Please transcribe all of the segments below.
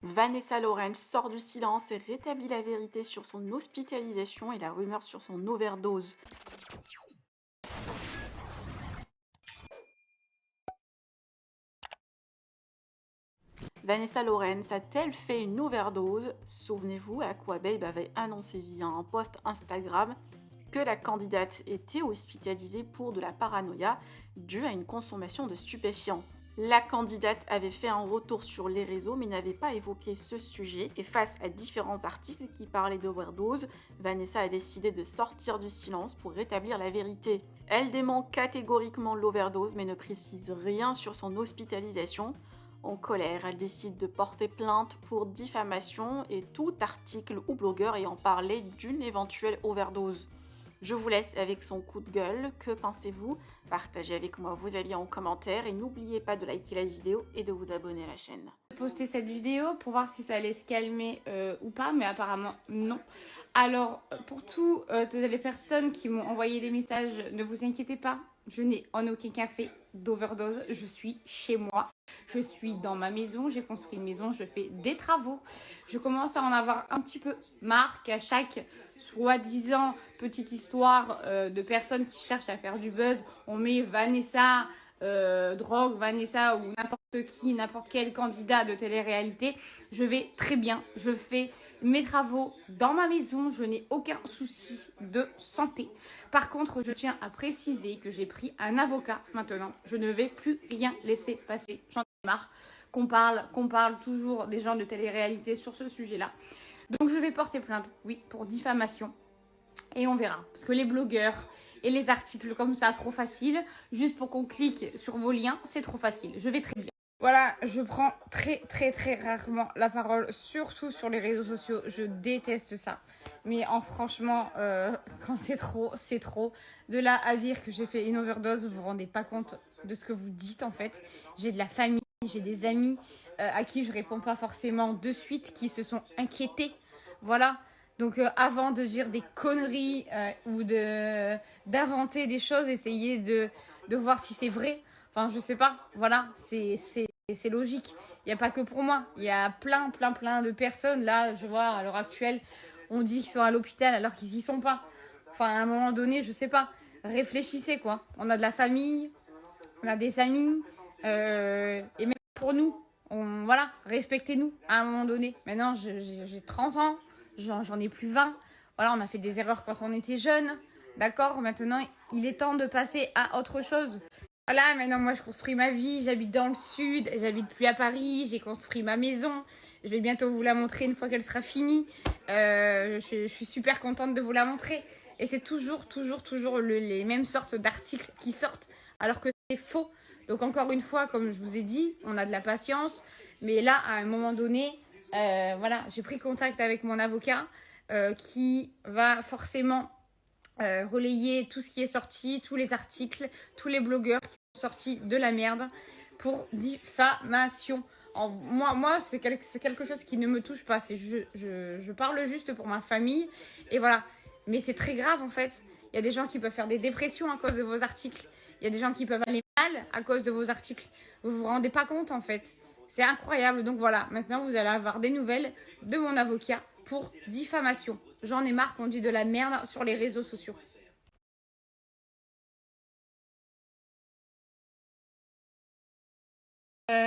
Vanessa Lawrence sort du silence et rétablit la vérité sur son hospitalisation et la rumeur sur son overdose. Vanessa Lawrence a-t-elle fait une overdose? Souvenez-vous, Aquababe avait annoncé via un post Instagram que la candidate était hospitalisée pour de la paranoïa due à une consommation de stupéfiants. La candidate avait fait un retour sur les réseaux mais n'avait pas évoqué ce sujet et face à différents articles qui parlaient d'overdose, Vanessa a décidé de sortir du silence pour rétablir la vérité. Elle dément catégoriquement l'overdose mais ne précise rien sur son hospitalisation. En colère, elle décide de porter plainte pour diffamation et tout article ou blogueur ayant parlé d'une éventuelle overdose. Je vous laisse avec son coup de gueule. Que pensez-vous? Partagez avec moi vos avis en commentaire et n'oubliez pas de liker la vidéo et de vous abonner à la chaîne. Poster cette vidéo pour voir si ça allait se calmer ou pas, mais apparemment non. Alors pour toutes les personnes qui m'ont envoyé des messages, ne vous inquiétez pas, je n'ai en aucun cas fait d'overdose, je suis chez moi, je suis dans ma maison, j'ai construit une maison, je fais des travaux, je commence à en avoir un petit peu marre qu'à chaque soi-disant petite histoire de personnes qui cherchent à faire du buzz, on met Vanessa drogue, Vanessa ou n'importe qui, n'importe quel candidat de télé-réalité. Je vais très bien, je fais mes travaux dans ma maison, je n'ai aucun souci de santé. Par contre, je tiens à préciser que j'ai pris un avocat maintenant. Je ne vais plus rien laisser passer. J'en ai marre qu'on parle toujours des gens de télé-réalité sur ce sujet-là. Donc je vais porter plainte, oui, pour diffamation. Et on verra. Parce que les blogueurs et les articles comme ça, trop facile, juste pour qu'on clique sur vos liens, c'est trop facile. Je vais très bien. Voilà, je prends très rarement la parole, surtout sur les réseaux sociaux. Je déteste ça. Mais franchement, quand c'est trop, c'est trop. De là à dire que j'ai fait une overdose, vous vous rendez pas compte de ce que vous dites en fait. J'ai de la famille, j'ai des amis à qui je réponds pas forcément de suite, qui se sont inquiétés. Voilà. Donc avant de dire des conneries ou d'inventer des choses, essayez de voir si c'est vrai. Enfin, je sais pas. Voilà, c'est logique. Il n'y a pas que pour moi. Il y a plein de personnes. Là, je vois, à l'heure actuelle, on dit qu'ils sont à l'hôpital alors qu'ils y sont pas. Enfin, à un moment donné, je sais pas. Réfléchissez, quoi. On a de la famille, on a des amis. Et même pour nous, voilà, respectez-nous à un moment donné. Maintenant, j'ai 30 ans. J'en ai plus 20. Voilà, on a fait des erreurs quand on était jeune. D'accord, maintenant, il est temps de passer à autre chose. Voilà, maintenant, moi, je construis ma vie. J'habite dans le sud. J'habite plus à Paris. J'ai construit ma maison. Je vais bientôt vous la montrer une fois qu'elle sera finie. Je suis super contente de vous la montrer. Et c'est toujours les mêmes sortes d'articles qui sortent, alors que c'est faux. Donc, encore une fois, comme je vous ai dit, on a de la patience. Mais là, à un moment donné, voilà, j'ai pris contact avec mon avocat qui va forcément relayer tout ce qui est sorti, tous les articles, tous les blogueurs qui sont sortis de la merde pour diffamation. Moi c'est quelque chose qui ne me touche pas. Je parle juste pour ma famille et voilà. Mais c'est très grave en fait. Il y a des gens qui peuvent faire des dépressions à cause de vos articles. Il y a des gens qui peuvent aller mal à cause de vos articles. Vous vous rendez pas compte en fait. C'est incroyable. Donc voilà, maintenant vous allez avoir des nouvelles de mon avocat pour diffamation. J'en ai marre qu'on dit de la merde sur les réseaux sociaux.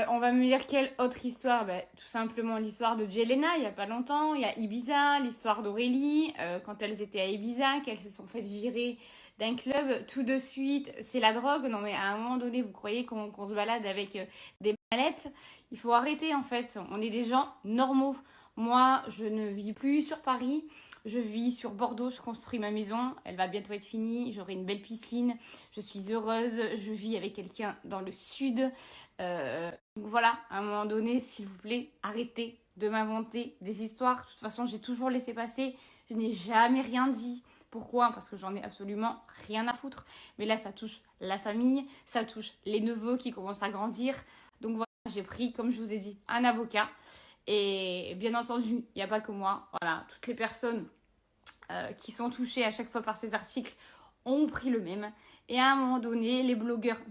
On va me dire quelle autre histoire? Tout simplement l'histoire de Jelena, il n'y a pas longtemps. Il y a Ibiza, l'histoire d'Aurélie, quand elles étaient à Ibiza, qu'elles se sont faites virer d'un club. Tout de suite, c'est la drogue. Non mais à un moment donné, vous croyez qu'on se balade avec des mallettes? Il faut arrêter en fait. On est des gens normaux. Moi, je ne vis plus sur Paris. Je vis sur Bordeaux, je construis ma maison. Elle va bientôt être finie. J'aurai une belle piscine. Je suis heureuse. Je vis avec quelqu'un dans le sud. Donc voilà, à un moment donné, s'il vous plaît, arrêtez de m'inventer des histoires. De toute façon, j'ai toujours laissé passer. Je n'ai jamais rien dit. Pourquoi? Parce que j'en ai absolument rien à foutre. Mais là, ça touche la famille, ça touche les neveux qui commencent à grandir. Donc voilà, j'ai pris, comme je vous ai dit, un avocat. Et bien entendu, il n'y a pas que moi. Voilà, toutes les personnes qui sont touchées à chaque fois par ces articles ont pris le même. Et à un moment donné, les blogueurs